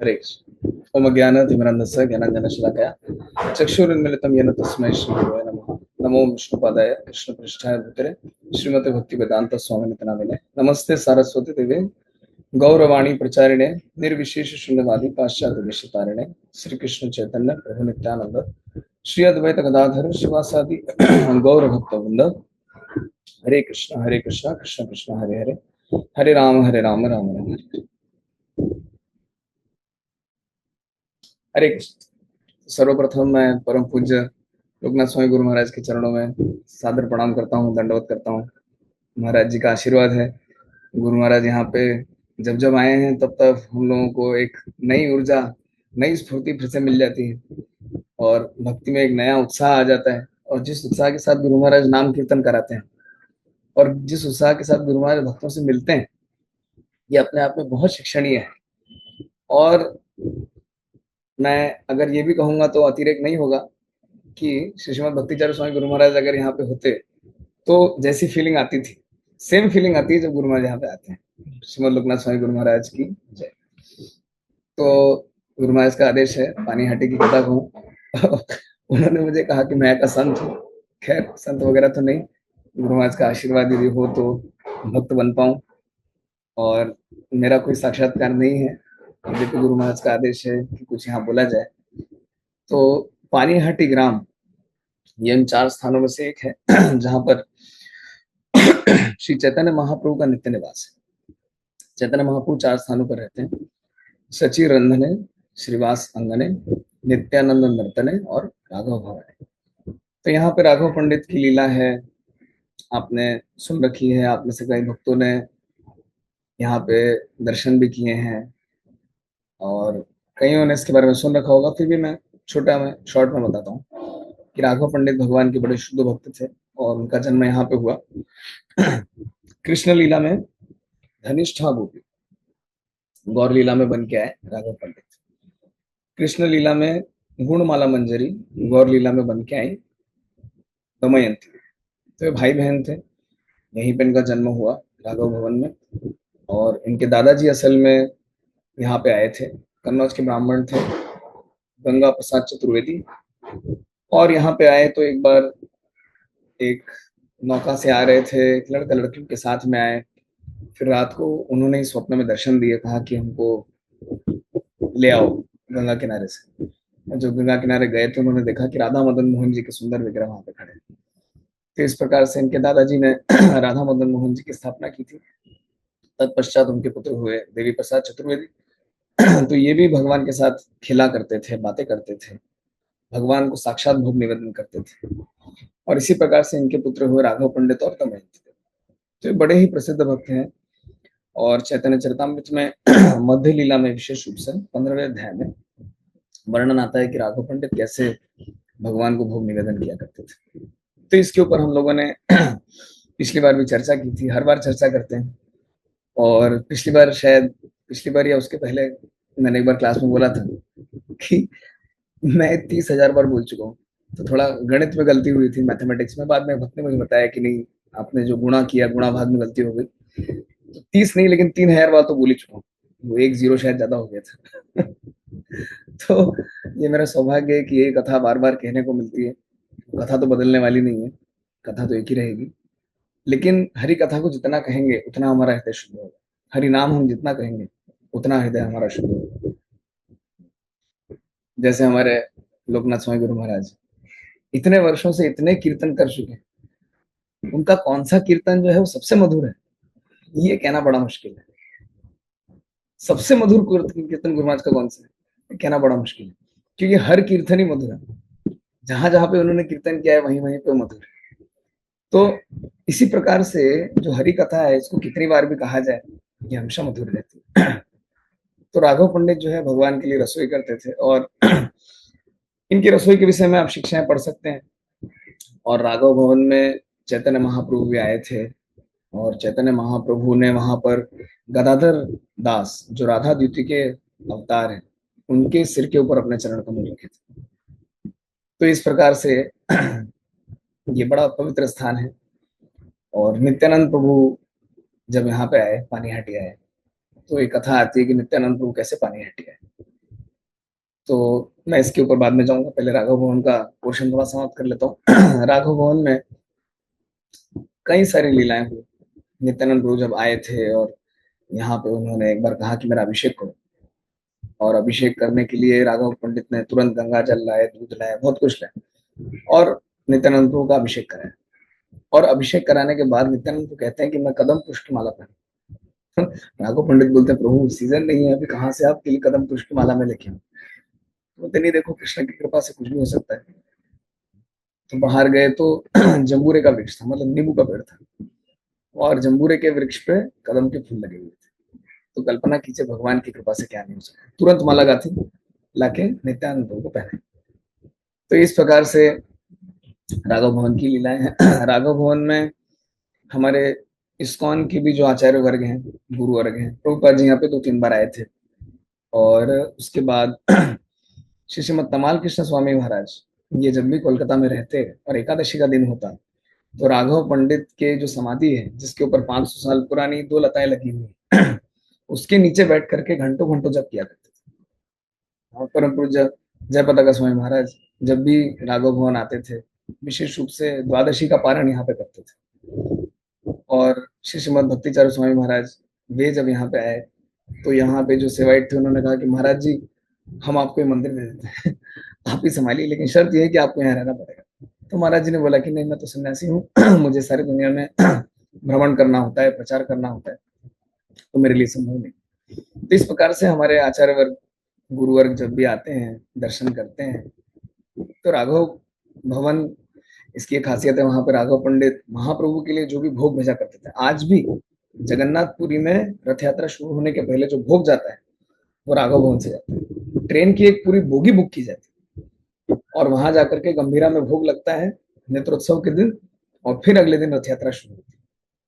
हरे कृष्ण। ओम ज्ञानतिमिरन्धस्य ज्ञानाञ्जनशलाकया चक्षुरुन्मीलितं येन तस्मै श्रीगुरवे नमः। नमो विष्णुपादाय कृष्णपृष्ठाय भूतले श्रीमते भक्तिवेदांत स्वामिनिति नामिने नमस्ते सारस्वती देवे गौरवाणी प्रचारिणे निर्विशेष शून्यवादी पाश्चात्य देशतारिणे श्री कृष्ण चैतन्य प्रभु नित्यानंद श्री अद्वैत गदाधर शिवासादि गौर भक्तवृंद। हरे कृष्ण कृष्ण कृष्ण हरे हरे, हरे राम राम राम हरे। हरे कृष्ण। सर्वप्रथम मैं परम पूज्य लोकनाथ स्वामी गुरु महाराज के चरणों में सादर प्रणाम करता हूँ, दंडवत करता हूँ। महाराज जी का आशीर्वाद है। गुरु महाराज यहाँ पे जब जब आए हैं तब तब हम लोगों को एक नई ऊर्जा, नई स्फूर्ति फिर से मिल जाती है और भक्ति में एक नया उत्साह आ जाता है। और जिस उत्साह के साथ गुरु महाराज नाम कीर्तन कराते हैं और जिस उत्साह के साथ गुरु महाराज भक्तों से मिलते हैं, ये अपने आप में बहुत शिक्षणीय है। और मैं अगर ये भी कहूंगा तो अतिरेक नहीं होगा कि श्री श्रीमद भक्तिचार्य स्वामी गुरु महाराज अगर यहाँ पे होते तो जैसी फीलिंग आती थी, सेम फीलिंग आती है जब गुरु महाराज यहाँ पे आते हैं। श्रीमद लोकनाथ स्वामी गुरु महाराज की जय। तो गुरु महाराज का आदेश है पानीहाटी की कथा कहूँ। उन्होंने मुझे कहा कि मैं का संत हूँ। खैर संत वगैरह तो नहीं, गुरु महाराज का आशीर्वाद यदि हो तो भक्त बन पाऊं। और मेरा कोई साक्षात्कार नहीं है, लेकिन गुरु महाराज का आदेश है कि कुछ यहाँ बोला जाए। तो पानीहाटी ग्राम ये इन 4 स्थानों में से एक है जहां पर श्री चैतन्य महाप्रभु का नित्य निवास है। चैतन्य महाप्रभु 4 स्थानों पर रहते हैं: सची रंधने, श्रीवास अंगने, नित्यानंद नर्तने और राघव भवने। तो यहाँ पे राघव पंडित की लीला है, आपने सुन रखी है। आप में से कई भक्तों ने यहाँ पे दर्शन भी किए हैं और कईयों ने इसके बारे में सुन रखा होगा। फिर भी मैं छोटा में शॉर्ट में बताता हूँ कि राघव पंडित भगवान के बड़े शुद्ध भक्त थे और उनका जन्म यहाँ पे हुआ। कृष्ण लीला में धनिष्ठा गोपी गौर लीला में बन के आए राघव पंडित। कृष्ण लीला में गुणमाला मंजरी गौर लीला में बन के आई दमयंती। तो ये भाई बहन थे, यहीं पे इनका जन्म हुआ राघव भवन में। और इनके दादाजी असल में यहाँ पे आए थे, कन्नौज के ब्राह्मण थे, गंगा प्रसाद चतुर्वेदी। और यहाँ पे आए तो एक बार एक नौका से आ रहे थे, एक लड़का लड़की के साथ में आए। फिर रात को उन्होंने ही स्वप्न में दर्शन दिए, कहा कि हमको ले आओ गंगा किनारे से। जो गंगा किनारे गए थे उन्होंने देखा कि राधा मदन मोहन जी के सुंदर विग्रह वहां पे खड़े। तो इस प्रकार से इनके दादाजी ने राधा मदन मोहन जी की स्थापना की थी। तत्पश्चात उनके पुत्र हुए देवी प्रसाद चतुर्वेदी। तो ये भी भगवान के साथ खेला करते थे, बातें करते थे, भगवान को साक्षात भोग निवेदन करते थे। और इसी प्रकार से इनके पुत्र हुए राघव पंडित और दमयंती। तो ये बड़े ही प्रसिद्ध भक्त हैं। और चैतन्य चरितामृत में मध्य लीला में विशेष रूप से 15वें अध्याय में वर्णन आता है कि राघव पंडित कैसे भगवान को भोग निवेदन किया करते थे। तो इसके ऊपर हम लोगों ने पिछली बार भी चर्चा की थी, हर बार चर्चा करते हैं। और पिछली बार या उसके पहले मैंने एक बार क्लास में बोला था कि मैं 30,000 बार बोल चुका हूँ। तो थोड़ा गणित में गलती हुई थी, मैथमेटिक्स में। बाद में भक्त ने मुझे बताया कि नहीं, आपने जो गुणा किया, गुणा भाग में गलती हो गई। तो 30 नहीं, लेकिन 3,000 बार तो बोल ही चुका हूँ। वो एक जीरो शायद ज्यादा हो गया था। तो ये मेरा सौभाग्य है कि ये कथा बार बार कहने को मिलती है। कथा तो बदलने वाली नहीं है, कथा तो एक ही रहेगी। लेकिन हरि कथा को जितना कहेंगे उतना हमारा हृदय शुद्ध होगा। हरि नाम हम जितना कहेंगे उतना हृदय हमारा शुद्ध होगा। जैसे हमारे लोकनाथ स्वामी गुरु महाराज इतने वर्षों से इतने कीर्तन कर चुके हैं, उनका कौन सा कीर्तन जो है वो सबसे मधुर है, ये कहना बड़ा मुश्किल है। सबसे मधुर कीर्तन गुरु महाराज का कौन सा है, कहना बड़ा मुश्किल है। क्योंकि हर कीर्तन ही मधुर है, जहां जहां पे उन्होंने कीर्तन किया है वहीं वहीं पे मधुर है। तो इसी प्रकार से जो हरि कथा है, इसको कितनी बार भी कहा जाए ये हमेशा मधुर रहती है। तो राघव पंडित जो है भगवान के लिए रसोई करते थे और इनकी रसोई के विषय में आप शिक्षाएं पढ़ सकते हैं। और राघव भवन में चैतन्य महाप्रभु भी आए थे और चैतन्य महाप्रभु ने वहां पर गदाधर दास जो राधा द्वितीय के अवतार हैं, उनके सिर के ऊपर अपने चरण कमल रखे थे। तो इस प्रकार से ये बड़ा पवित्र स्थान है। और नित्यानंद प्रभु जब यहाँ पे आए, पानीहाटी आए, तो एक कथा आती है कि नित्यानंद प्रभु कैसे पानीहाटी आए। तो मैं इसके ऊपर बाद में जाऊंगा, पहले राघव भवन का पोर्शन थोड़ा समाप्त कर लेता हूँ। राघव भवन में कई सारी लीलाएं हुई। नित्यानंद प्रभु जब आए थे और यहाँ पे उन्होंने एक बार कहा कि मेरा अभिषेक करो, और अभिषेक करने के लिए राघव पंडित ने तुरंत गंगा जल लाए, दूध लाए, बहुत कुछ लाए और नित्यानंद प्रभु का अभिषेक कराया। और अभिषेक कराने के बाद नित्यानंद को कहते हैं कि मैं कदम पुष्प माला पहनूं। राघव पंडित बोलते हैं प्रभु सीजन नहीं है अभी, कहाँ से आपके लिए कदम पुष्प माला में लेके आऊं। बोलते नहीं, देखो कृष्ण की कृपा से कुछ भी हो सकता है। तो बाहर गए तो जम्बूरे का वृक्ष था, मतलब नींबू का पेड़ था, और जम्बूरे के वृक्ष पे कदम के फूल लगे हुए थे। तो कल्पना कीजिए भगवान की कृपा से क्या नहीं हो सकता। तुरंत माला गाथी लाके नित्यानंद को पहने। तो इस प्रकार से राघव भवन की लीलाएं हैं। राघव भवन में हमारे इस्कॉन की भी जो आचार्य वर्ग हैं, गुरु वर्ग हैं, प्रभुपाद जी यहाँ पे 2-3 बार आए थे। और उसके बाद श्री श्रीमद तमाल कृष्ण स्वामी महाराज, ये जब भी कोलकाता में रहते और एकादशी का दिन होता, तो राघव पंडित के जो समाधि है, जिसके ऊपर 500 साल पुरानी 2 लताएं लगी हुई, उसके नीचे बैठ करके घंटों घंटों जप किया करते थे। और परम पूज्य जयपताका स्वामी महाराज जब भी राघव भवन आते थे, विशेष रूप से द्वादशी का पारण यहाँ पे करते थे। और श्री श्रीमद भक्तिचार्य स्वामी महाराज वे जब यहाँ पे आए, तो यहाँ पे जो सेवाइट थे उन्होंने कहा कि महाराज जी हम आपको ये मंदिर दे देते हैं, आप ही संभालिए, लेकिन शर्त यह है कि आपको यहाँ रहना पड़ेगा। तो महाराज जी ने बोला कि नहीं, मैं तो सन्यासी हूँ, मुझे सारी दुनिया में भ्रमण करना होता है, प्रचार करना होता है, तो मेरे लिए संभव नहीं। तो इस प्रकार से हमारे आचार्य वर्ग, गुरु वर्ग जब भी आते हैं, दर्शन करते हैं, तो राघव भवन, इसकी एक खासियत है, वहां पर राघव पंडित महाप्रभु के लिए जो भी भोग भेजा करते थे, आज भी जगन्नाथपुरी में रथ यात्रा शुरू होने के पहले जो भोग जाता है वो राघव भवन से जाता है। ट्रेन की एक पूरी बोगी बुक की जाती है और वहां जाकर के गंभीरा में भोग लगता है नेत्रोत्सव के दिन, और फिर अगले दिन रथ यात्रा शुरू होती है।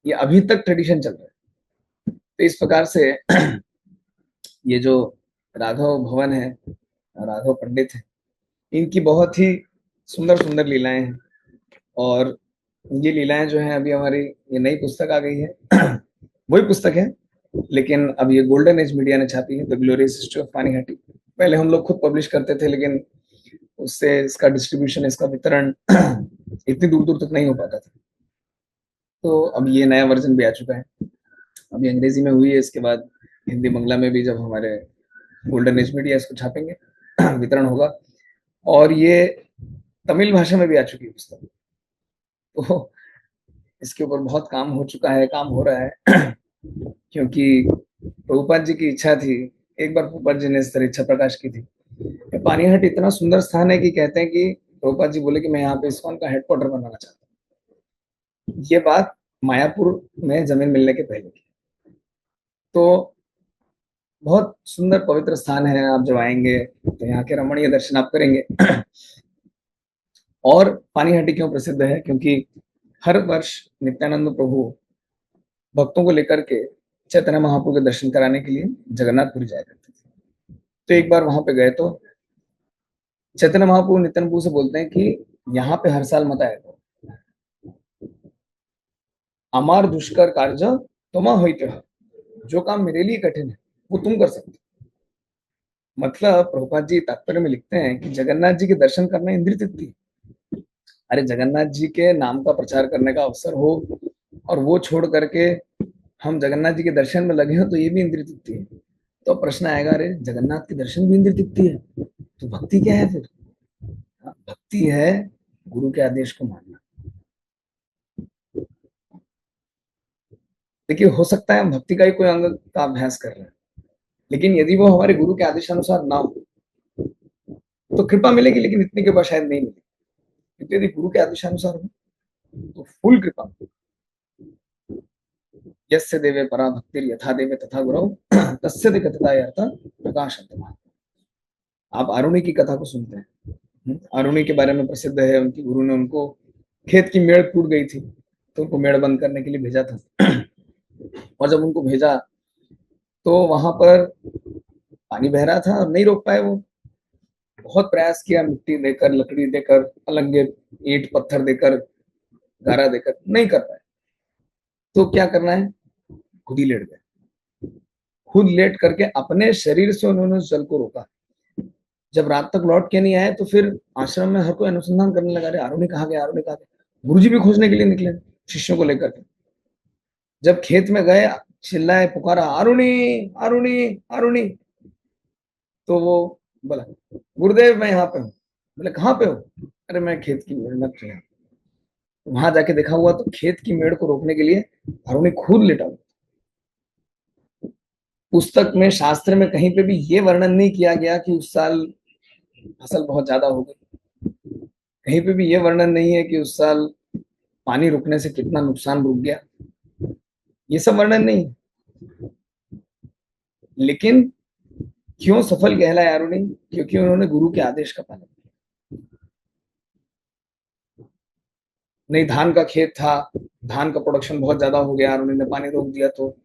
ये अभी तक ट्रेडिशन चल रहा है। तो इस प्रकार से ये जो राघव भवन है, राघव पंडित है, इनकी बहुत ही सुंदर सुंदर लीलाएं हैं। और ये लीलाएं जो हैं, अभी हमारी ये नई पुस्तक आ गई है, वही पुस्तक है, लेकिन अब ये गोल्डन एज मीडिया ने छापी है, the glorious history of Panihati. पहले हम लोग खुद पब्लिश करते थे, लेकिन उससे इसका डिस्ट्रीब्यूशन, इसका वितरण इतनी दूर दूर तक नहीं हो पाता था। तो अब ये नया वर्जन भी आ चुका है, अभी अंग्रेजी में हुई है, इसके बाद हिंदी बंगला में भी जब हमारे गोल्डन एज मीडिया इसको छापेंगे वितरण होगा। और ये तमिल भाषा में भी आ चुकी है पुस्तक। तो इसके ऊपर बहुत काम हो चुका है, काम हो रहा है क्योंकि प्रभुपाद जी की इच्छा थी, एक बार प्रभुपाद जी ने इस तरह इच्छा प्रकाश की थी। पानीहाट इतना सुंदर स्थान है कि कहते हैं कि प्रभुपाद जी बोले कि मैं यहाँ पे इस्कॉन का हेडक्वार्टर बनाना चाहता हूँ। ये बात मायापुर में जमीन मिलने के पहले की। तो बहुत सुंदर पवित्र स्थान है, आप जब आएंगे तो यहाँ के रमणीय दर्शन आप करेंगे। और पानीहाटी क्यों प्रसिद्ध है, क्योंकि हर वर्ष नित्यानंद प्रभु भक्तों को लेकर के चैतन्य महाप्रभु के दर्शन कराने के लिए जगन्नाथपुरी जाया करते थे। तो एक बार वहां पे गए तो चैतन्य महाप्रभु नित्यानंद प्रभु से बोलते हैं कि यहाँ पे हर साल मत आया करो, अमार दुष्कर कार्य तुमा होते हो, जो काम मेरे लिए कठिन है वो तुम कर सकते हो। मतलब प्रभुपाद जी तात्पर्य में लिखते हैं कि जगन्नाथ जी के दर्शन करना इंद्रिय तृप्ति। अरे जगन्नाथ जी के नाम का प्रचार करने का अवसर हो और वो छोड़ करके हम जगन्नाथ जी के दर्शन में लगे हो, तो ये भी इंद्रिय तृप्ति है। तो प्रश्न आएगा, अरे जगन्नाथ के दर्शन भी इंद्रिय तृप्ति है, तो भक्ति क्या है फिर? भक्ति है गुरु के आदेश को मानना। देखिए, हो सकता है हम भक्ति का ही कोई अंग का अभ्यास कर रहे हैं, लेकिन यदि वो हमारे गुरु के आदेशानुसार ना हो तो कृपा मिलेगी, लेकिन इतनी कृपा शायद नहीं मिलेगी। क्योंकि यदि गुरु के आदेशानुसार हो तो फुल कृपा। यस्य देवे परा भक्ति यथा देवे तथा गुरु तस्य कथता अर्थ प्रकाश। आप अरुणी की कथा को सुनते हैं, अरुणी के बारे में प्रसिद्ध है, उनकी गुरु ने उनको, खेत की मेड़ टूट गई थी तो उनको मेड़ बंद करने के लिए भेजा था। और जब उनको भेजा तो वहां पर पानी बह रहा था और नहीं रोक पाए वो। बहुत प्रयास किया, मिट्टी देकर, लकड़ी देकर, अलंगे, ईंट पत्थर देकर, गारा देकर, नहीं कर पाए। तो क्या करना है, खुद ही लेट गए। खुद लेट करके अपने शरीर से उन्होंने उस जल को रोका। जब रात तक लौट के नहीं आए तो फिर आश्रम में हर कोई अनुसंधान करने लगा, अरे आरुणि कहाँ गया, आरुणि कहाँ गया। गुरुजी भी खोजने के लिए निकले शिष्यों को लेकर के। जब खेत में गए, चिल्लाए, पुकारा, आरुणि, आरुणि, आरुणि। तो वो बोला, गुरुदेव मैं यहाँ पे हूँ। बोले कहाँ पे हो? अरे मैं खेत की मेहनत पे हूँ। वहां जाके देखा हुआ तो खेत की मेड़ को रोकने के लिए आरुणि खुद लेटा हुआ। पुस्तक में, शास्त्र में कहीं पे भी ये वर्णन नहीं किया गया कि उस साल फसल बहुत ज्यादा हो गई। कहीं पे भी ये वर्णन नहीं है कि उस साल पानी रुकने से कितना नुकसान रुक गया। ये सब वर्णन नहीं है। लेकिन क्यों सफल कहलाए आरुणि? क्योंकि उन्होंने गुरु के आदेश का पालन किया। नहीं, धान का खेत था, धान का प्रोडक्शन बहुत ज्यादा हो गया, आरुणि ने पानी रोक दिया तो,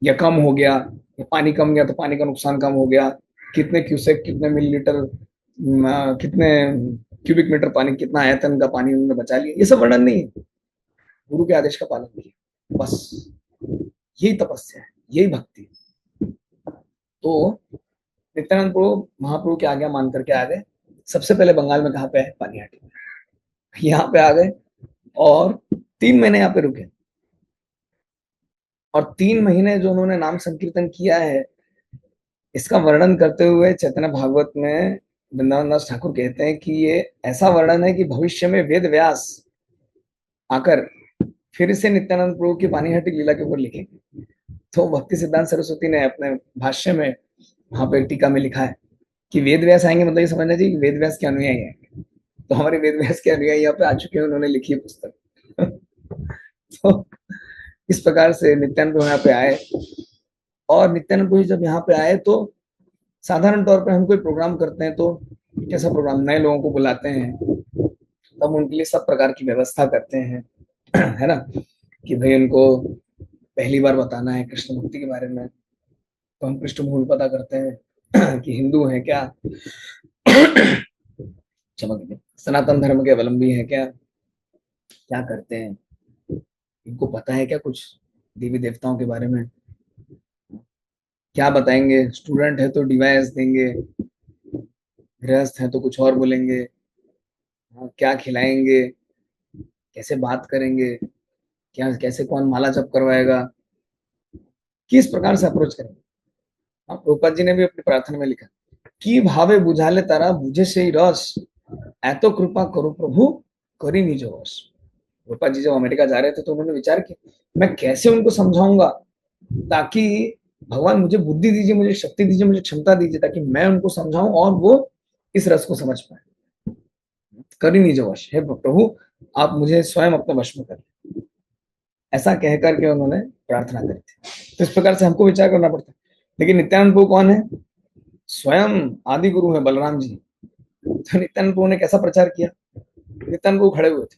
या कम हो गया, या पानी कम गया तो पानी का नुकसान कम हो गया। कितने क्यूसेक, कितने मिलीलीटर, कितने क्यूबिक मीटर पानी, कितना आयतन का पानी उन्होंने बचा लिया, ये सब वर्णन नहीं है। गुरु के आदेश का पालन किया, बस यही तपस्या है, यही भक्ति है। तो नित्यानंद प्रभु महाप्रभु की आज्ञा मान करके आ गए। सबसे पहले बंगाल में कहाँ पे है? पानीहाटी में। यहाँ पे आ गए और 3 महीने यहाँ पे रुके। और 3 महीने जो उन्होंने नाम संकीर्तन किया है, इसका वर्णन करते हुए चैतन्य भागवत में वृंदावन दास ठाकुर कहते हैं कि ये ऐसा वर्णन है कि भविष्य में वेद व्यास आकर फिर से नित्यानंद प्रभु की पानीहाटी लीला के ऊपर लिखेंगे। तो भक्ति सिद्धांत सरस्वती ने अपने भाष्य में वहां पर टीका में लिखा है कि वेद व्यास आएंगे, मतलब ये समझना चाहिए कि वेद व्यास के अनुयायी आएंगे। तो हमारे वेद व्यास के अनुयायी यहाँ पे आ चुके हैं, उन्होंने लिखी है पुस्तक। तो इस प्रकार से नित्यानंद प्रभु यहाँ पे आए। और नित्यानंद प्रभु जब यहाँ पे आए तो साधारण तौर पर हम कोई प्रोग्राम करते हैं तो कैसा प्रोग्राम, नए लोगों को बुलाते हैं, तब उनके लिए सब प्रकार की व्यवस्था करते हैं, है ना, कि भाई उनको पहली बार बताना है कृष्ण भक्ति के बारे में, तो हम पृष्ठभूमि पता करते हैं कि हिंदू है क्या, क्षमा, सनातन धर्म के अवलंबी है क्या, क्या करते हैं, इनको पता है क्या कुछ देवी देवताओं के बारे में, क्या बताएंगे। स्टूडेंट है तो डिवाइस देंगे, गृहस्थ है तो कुछ और बोलेंगे, क्या खिलाएंगे, कैसे बात करेंगे, क्या कैसे कौन माला जप करवाएगा, किस प्रकार से अप्रोच करेंगे। प्रभुपाद जी ने भी अपनी प्रार्थना में लिखा कि भावे बुझाले तारा बुझे से ही रस, ऐतो कृपा करो प्रभु करी निज वश। प्रभुपाद जी जब अमेरिका जा रहे थे तो उन्होंने विचार किया मैं कैसे उनको समझाऊंगा ताकि भगवान मुझे बुद्धि दीजिए, मुझे शक्ति दीजिए, मुझे क्षमता दीजिए ताकि मैं उनको समझाऊं और वो इस रस को समझ पाए। करी निज वश, हे प्रभु आप मुझे स्वयं अपने वश में करें, ऐसा कह करके उन्होंने प्रार्थना करी थी। तो इस प्रकार से हमको विचार करना पड़ता है। लेकिन नित्यानंद प्रभु कौन है? स्वयं आदि गुरु है बलराम जी। तो नित्यानंद प्रभु ने कैसा प्रचार किया? नित्यानंद प्रभु खड़े हुए थे,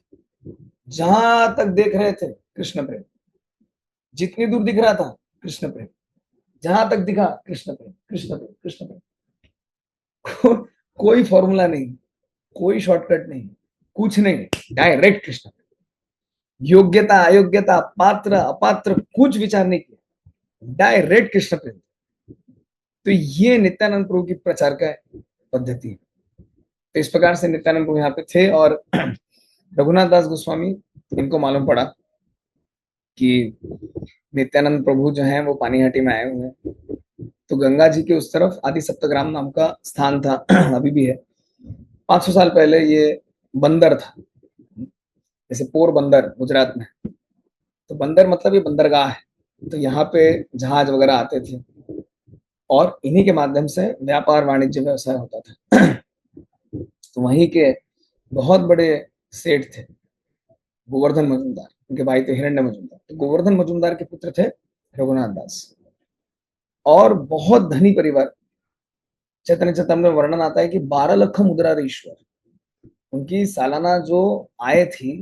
जहां तक देख रहे थे कृष्ण प्रेम, जितनी दूर दिख रहा था कृष्ण प्रेम, जहां तक दिखा कृष्ण प्रेम, कृष्ण प्रेम, कृष्ण प्रेम। कोई फॉर्मूला नहीं, कोई शॉर्टकट नहीं, कुछ नहीं, डायरेक्ट कृष्ण प्रेम। योग्यता अयोग्यता, पात्र अपात्र, कुछ विचार नहीं किया, डायरेक्ट कृष्ण प्रेम। तो ये नित्यानंद प्रभु की प्रचार का पद्धति है। तो इस प्रकार से नित्यानंद प्रभु यहाँ पे थे। और रघुनाथ दास गोस्वामी, इनको मालूम पड़ा कि नित्यानंद प्रभु जो हैं वो पानीहाटी में आए हुए हैं, तो गंगा जी के उस तरफ आदि सप्तग्राम नाम का स्थान था, अभी भी है। 500 साल पहले ये बंदर था, जैसे पोरबंदर गुजरात में, तो बंदर मतलब ये बंदरगाह है। तो यहाँ पे जहाज वगैरह आते थे और इन्हीं के माध्यम से व्यापार वाणिज्य व्यवसाय होता था। तो वहीं के बहुत बड़े सेठ थे गोवर्धन मजूमदार, उनके भाई थे हिरण्य मजूमदार। तो गोवर्धन मजूमदार के पुत्र थे रघुनाथ दास, और बहुत धनी परिवार। चैतन्य चैतन्य में वर्णन आता है कि 12 लाख मुद्रा ईश्वर, उनकी सालाना जो आय थी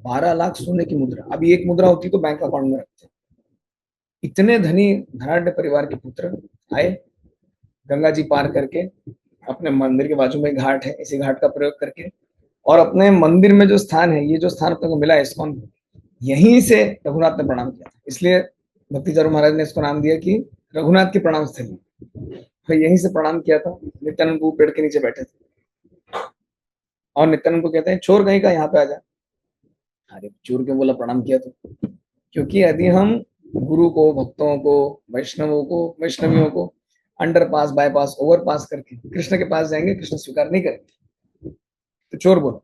12 लाख सोने की मुद्रा। अभी एक मुद्रा होती तो बैंक अकाउंट में रखते। इतने धनी धनाढ़ परिवार के पुत्र आए, गंगा जी पार करके अपने मंदिर के बाजू में घाट है, इसी घाट का प्रयोग करके, और अपने मंदिर में जो स्थान है, ये जो स्थान अपने को मिला है इस्कॉन, यहीं से रघुनाथ ने प्रणाम किया। इसलिए भक्ति जरूर महाराज ने इसको नाम दिया कि रघुनाथ की प्रणाम स्थली, तो यहीं से प्रणाम किया था। नित्यानंद प्रभु पेड़ के नीचे बैठे थे और नित्यानंद को कहते हैं चोर कहीं का, यहाँ पे आ जा। अरे चोर क्यों बोला, प्रणाम किया तो? क्योंकि यदि हम गुरु को, भक्तों को, वैष्णवों को, वैष्णवियों को अंडर पास, बाईपास, ओवर पास करके कृष्ण के पास जाएंगे, कृष्ण स्वीकार नहीं करेंगे। तो चोर बोलो,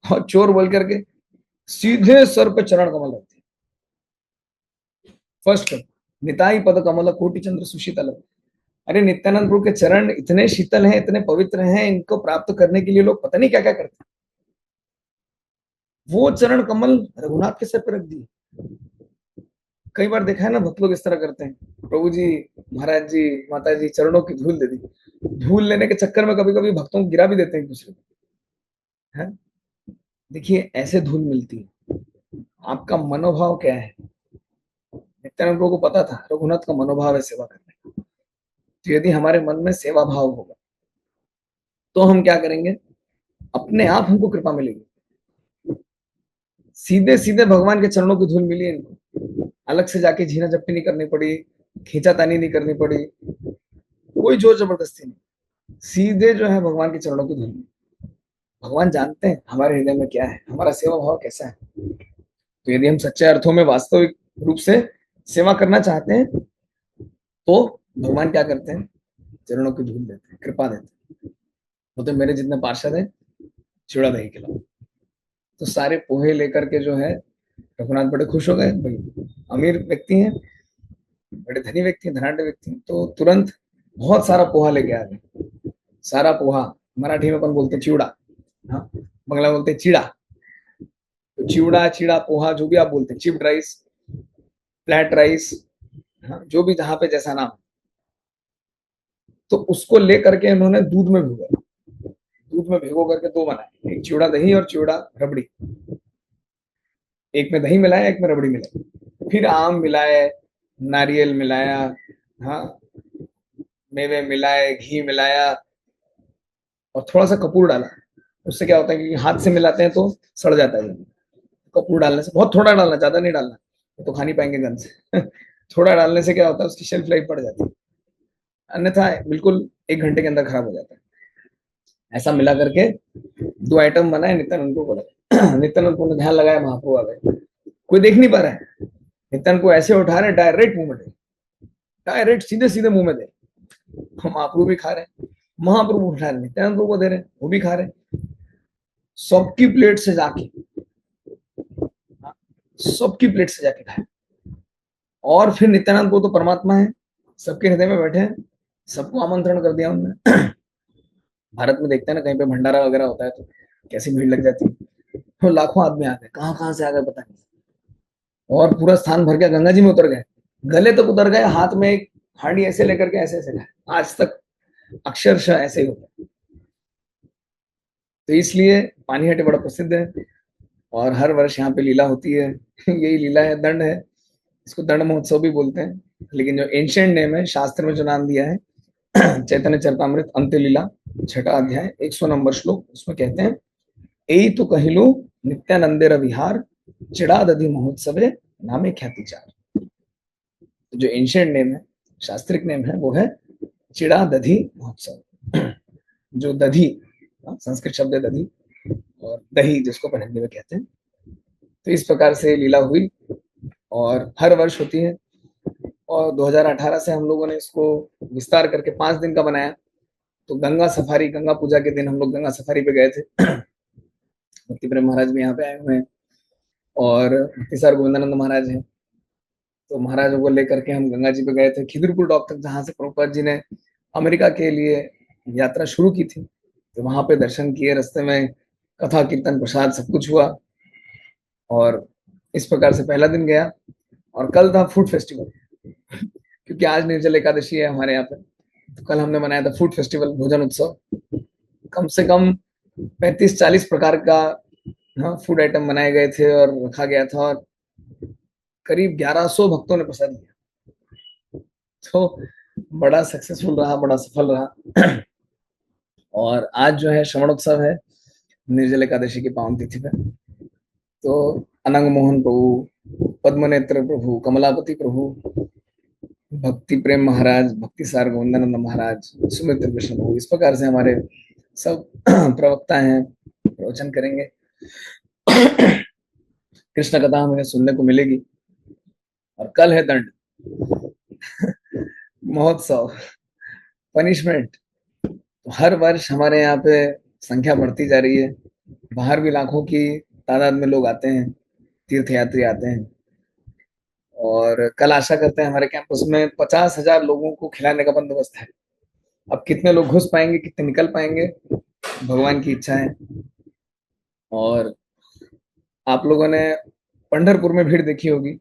और चोर बोल करके सीधे सर पे चरण कमल रखते हैं। फर्स्ट, निताई पद कमल कोटि चंद्र सुशीतल। अरे नित्यानंद प्रभु के चरण इतने शीतल हैं, इतने पवित्र हैं, इनको प्राप्त करने के लिए लोग पता नहीं क्या क्या करते हैं। वो चरण कमल रघुनाथ के सर पर रख दिए। कई बार देखा है ना, भक्त लोग इस तरह करते हैं, प्रभु जी, महाराज जी, माता जी चरणों की धूल दे दी। धूल लेने के चक्कर में कभी कभी भक्तों को गिरा भी देते हैं एक दूसरे को, है। देखिए ऐसे धूल मिलती है। आपका मनोभाव क्या है? नित्यानंद प्रभु को पता था रघुनाथ का मनोभाव है सेवा करने का। तो यदि हमारे मन में सेवा भाव होगा तो हम क्या करेंगे, अपने आप हमको कृपा मिलेगी। सीधे सीधे भगवान के चरणों की धूल मिली इनको, अलग से जाके झीना झपटी नहीं करनी पड़ी, खींचातानी नहीं करनी पड़ी, कोई जोर जबरदस्ती नहीं, सीधे जो है भगवान के चरणों की धूल मिली। भगवान जानते हैं हमारे हृदय में क्या है, हमारा सेवा भाव कैसा है। तो यदि हम सच्चे अर्थों में वास्तविक रूप से सेवा करना चाहते हैं तो भगवान क्या करते हैं, चरणों की धूल देते हैं, कृपा देते हैं। वो तो मेरे जितने पार्षद है, चिड़ा दही खिलाओ। तो सारे पोहे लेकर के जो है रघुनाथ बड़े खुश हो गए भाई, अमीर व्यक्ति हैं, बड़े धनी व्यक्ति हैं, धनाढ़ व्यक्ति हैं, तो तुरंत बहुत सारा पोहा लेके आ गए। सारा पोहा, मराठी में अपन बोलते चिवड़ा, हाँ, बंगला में बोलते चिड़ा। तो चिवड़ा, चिड़ा, पोहा, जो भी आप बोलते हैं, चिप्ड राइस, फ्लैट राइस, हाँ, जो भी जहाँ पे जैसा नाम, तो उसको लेकर के इन्होंने दूध में भिगोया। दूध में भिगो करके दो बनाए, एक चिवड़ा दही और चिवड़ा रबड़ी। एक में दही मिलाया, एक में रबड़ी मिलाई, फिर आम मिलाए, नारियल मिलाया, हाँ, मेवे मिलाए, घी मिलाया और थोड़ा सा कपूर डाला। उससे क्या होता है कि हाथ से मिलाते हैं तो सड़ जाता है। कपूर डालने से, बहुत थोड़ा डालना, ज्यादा नहीं डालना, तो खा नहीं पाएंगे गंद से। थोड़ा डालने से क्या होता है, उसकी शेल्फ लाइफ बढ़ जाती है, अन्यथा बिल्कुल 1 घंटे के अंदर खराब हो जाता है। ऐसा मिला करके 2 आइटम बनाए, नित्यानंद को बोला। नित्यानंद को ध्यान लगाया, महाप्रभु आ गए, कोई देख नहीं पा रहा है, नित्यानंद को ऐसे उठा रहे, डायरेक्ट मुंह में दे, डायरेक्ट सीधे सीधे मुंह में दे। हम महाप्रभु भी खा रहे हैं, महाप्रभु उठा रहे, नित्यानंद प्रभु को दे रहे, वो भी खा रहे, सबकी प्लेट से जाके, सबकी प्लेट से जाके खाए। और फिर नित्यानंद को तो परमात्मा है, सबके हृदय में बैठे हैं, सबको आमंत्रण कर दिया उन्होंने। भारत में देखते हैं ना, कहीं पे भंडारा वगैरह होता है तो कैसी भीड़ लग जाती है, तो लाखों आदमी आ गए, कहाँ कहाँ से आ गए पता नहीं, और पूरा स्थान भर गया, गंगा जी में उतर गए, गले तक उतर गए, हाथ में एक हांडी ऐसे लेकर के ऐसे ऐसे खाए। आज तक अक्षरशः ऐसे ही होता है। तो इसलिए पानीहाटी बड़ा प्रसिद्ध है और हर वर्ष यहाँ पे लीला होती है। यही लीला है, दंड है, इसको दंड महोत्सव भी बोलते हैं, लेकिन जो एंशिएंट नेम है, शास्त्र में जो नाम दिया है, चैतन्य चरतामृत अंत्य लीला 6 अध्याय 100 नंबर श्लोक, उसमें कहते हैं, यही तो कहिलु नित्यानंदेर विहार चिड़ा दधि महोत्सव नामे ख्याति चार। जो एंशिएंट नेम है, शास्त्रिक नेम है, वो है चिड़ा दधि महोत्सव। जो दधि, संस्कृत शब्द है दधि, और दही जिसको अपन हिंदी में कहते हैं। तो इस प्रकार से लीला हुई और हर वर्ष होती है। और 2018 से हम लोगों ने इसको विस्तार करके 5 दिन का बनाया। तो गंगा सफारी, गंगा पूजा के दिन हम लोग गंगा सफारी पे गए थे। भक्ति प्रेम महाराज भी यहाँ पे आए हुए हैं और भक्तिसार गोविंदानंद महाराज हैं। तो महाराजों को लेकर के हम गंगा जी पे गए थे, खिदिरपुर डॉक तक, जहाँ से प्रभुपाद जी ने अमेरिका के लिए यात्रा शुरू की थी। तो वहां पे दर्शन किए, रास्ते में कथा कीर्तन प्रसाद सब कुछ हुआ। और इस प्रकार से पहला दिन गया। और कल था फूड फेस्टिवल, क्योंकि आज निर्जल एकादशी है हमारे यहाँ पे। तो कल हमने मनाया था फूड फेस्टिवल, भोजन उत्सव। कम से कम 35-40 प्रकार का, हाँ, फूड आइटम बनाए गए थे और रखा गया था, और करीब 1100 भक्तों ने प्रसाद लिया। तो बड़ा सक्सेसफुल रहा, बड़ा सफल रहा। और आज जो है श्रवणोत्सव है, निर्जल एकादशी की पावन तिथि पे। तो अनंग मोहन प्रभु, पद्मनेत्र प्रभु, कमलापति प्रभु, भक्ति प्रेम महाराज, भक्ति सार गोविंदानंद महाराज, सुमित्र कृष्ण प्रभु, इस प्रकार से हमारे सब प्रवक्ता हैं, प्रवचन करेंगे। कृष्ण कथा हमें सुनने को मिलेगी। और कल है दंड महोत्सव, पनिशमेंट। तो हर वर्ष हमारे यहाँ पे संख्या बढ़ती जा रही है, बाहर भी लाखों की तादाद में लोग आते हैं, तीर्थ यात्री आते हैं। और कल आशा करते हैं हमारे कैंपस में 50,000 लोगों को खिलाने का बंदोबस्त है। अब कितने लोग घुस पाएंगे, कितने निकल पाएंगे, भगवान की इच्छा है। और आप लोगों ने पंढरपुर में भीड़ देखी होगी,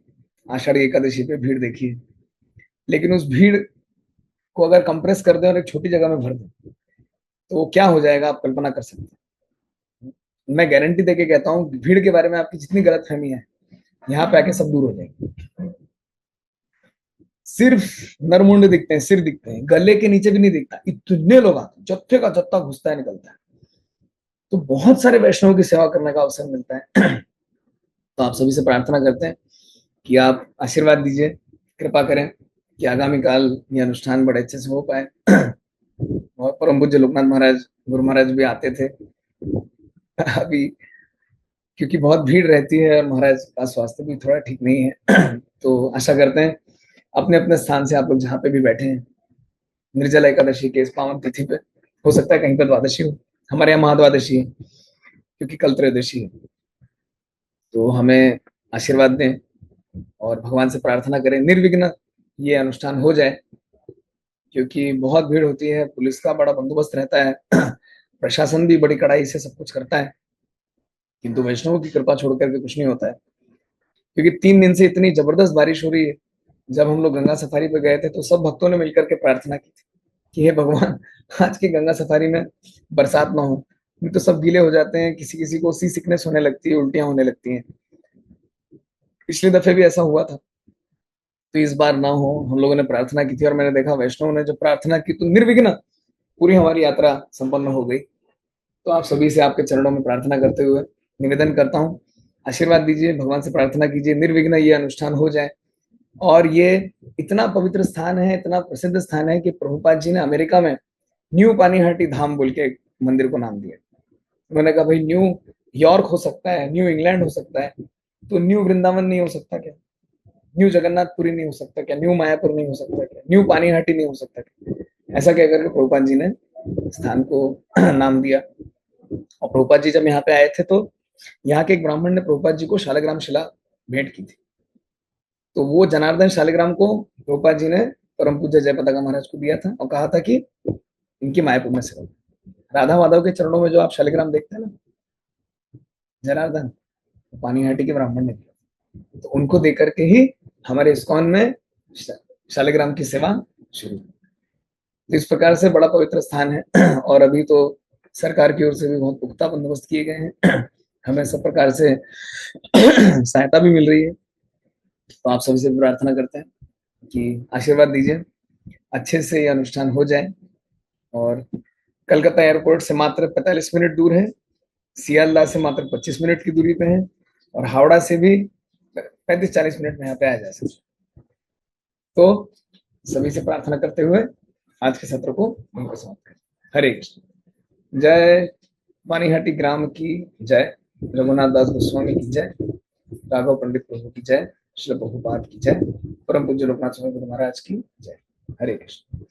आषाढ़ी एकादशी पे भीड़ देखी है, लेकिन उस भीड़ को अगर कंप्रेस कर दें और एक छोटी जगह में भर दें तो वो क्या हो जाएगा, आप कल्पना कर सकते हैं। मैं गारंटी देके कहता हूँ, भीड़ के बारे में आपकी जितनी गलतफहमी है यहाँ पे आके सब दूर हो जाएगी। सिर्फ नरमुंड दिखते हैं, सिर दिखते हैं, गले के नीचे भी नहीं दिखता, इतने लोग आते हैं, जत्थे का जत्था घुसता है, निकलता है। तो बहुत सारे वैष्णव की सेवा करने का अवसर मिलता है। तो आप सभी से प्रार्थना करते हैं कि आप आशीर्वाद दीजिए, कृपा करें कि आगामी काल ये अनुष्ठान बड़े अच्छे से हो पाए। और परम पूज्य लोकनाथ महाराज, गुरु महाराज भी आते थे अभी, क्योंकि बहुत भीड़ रहती है और महाराज का स्वास्थ्य भी थोड़ा ठीक नहीं है। तो आशा करते हैं अपने अपने स्थान से आप लोग जहाँ पे भी बैठे हैं, निर्जला एकादशी के इस पावन तिथि पे, हो सकता है कहीं पर द्वादशी हो, हमारे यहाँ महाद्वादशी है क्योंकि कल त्रयोदशी है। तो हमें आशीर्वाद दें और भगवान से प्रार्थना करें निर्विघ्न ये अनुष्ठान हो जाए, क्योंकि बहुत भीड़ होती है, पुलिस का बड़ा बंदोबस्त रहता है, प्रशासन भी बड़ी कड़ाई से सब कुछ करता है, किंतु वैष्णवों की कृपा छोड़ करके कुछ नहीं होता है। क्योंकि 3 दिन से इतनी जबरदस्त बारिश हो रही है। जब हम लोग गंगा सफारी पे गए थे तो सब भक्तों ने मिलकर के प्रार्थना की थी कि हे भगवान, आज की गंगा सफारी में बरसात ना हो, नहीं तो सब गीले हो जाते हैं, किसी किसी को सी सिकनेस होने लगती है, उल्टियां होने लगती हैं। पिछले दफे भी ऐसा हुआ था, तो इस बार ना हो, हम लोगों ने प्रार्थना की थी और मैंने देखा वैष्णव ने जब प्रार्थना की तो निर्विघ्न पूरी हमारी यात्रा संपन्न हो गई। तो आप सभी से आपके चरणों में प्रार्थना करते हुए निवेदन करता हूँ, आशीर्वाद दीजिए, भगवान से प्रार्थना कीजिए, निर्विघ्न ये अनुष्ठान हो जाए। और ये इतना पवित्र स्थान है, इतना प्रसिद्ध स्थान है कि प्रभुपाद जी ने अमेरिका में न्यू पानीहाटी धाम बोल के एक मंदिर को नाम दिया। उन्होंने कहा भाई, न्यू यॉर्क हो सकता है, न्यू इंग्लैंड हो सकता है, तो न्यू वृंदावन नहीं हो सकता क्या? न्यू जगन्नाथपुरी नहीं हो सकता क्या? न्यू मायापुर नहीं हो सकता क्या? न्यू पानीहाटी नहीं हो सकता क्या? ऐसा कह करके प्रभुपाद जी ने स्थान को नाम दिया। और प्रभुपाद जी जब यहाँ पे आए थे तो यहाँ के एक ब्राह्मण ने प्रभुपाद जी को शालिग्राम शिला भेंट की थी। तो वो जनार्दन शालिग्राम को प्रभुपाद जी ने परम पूज्य जयपताका महाराज को दिया था और कहा था कि इनकी मायापुर में सेवा। राधा माधव के चरणों में जो आप शालिग्राम देखते हैं ना, जनार्दन, पानीहाटी के ब्राह्मण ने दिया, तो उनको देकर के ही हमारे इस्कॉन में शालिग्राम की सेवा शुरू। तो इस प्रकार से बड़ा पवित्र स्थान है। और अभी तो सरकार की ओर से भी बहुत पुख्ता बंदोबस्त किए गए हैं, हमें सब प्रकार से सहायता भी मिल रही है। तो आप सभी से प्रार्थना करते हैं कि आशीर्वाद दीजिए, अच्छे से ये अनुष्ठान हो जाए। और कलकत्ता एयरपोर्ट से मात्र 45 मिनट दूर है, सियालदह से मात्र 25 मिनट की दूरी पे है, और हावड़ा से भी 35-40 मिनट में यहाँ पे आ जा सकते। तो सभी से प्रार्थना करते हुए आज के सत्र को समाप्त करें। हरे कृष्ण। जय पानीहाटी ग्राम की जय, रघुनाथ दास गोस्वामी की जय, राघव पंडित प्रभु की जय, श्री प्रभुपाद की जय, परम पूज्य लोकनाथ स्वामी गुरु महाराज की जय। हरे कृष्ण।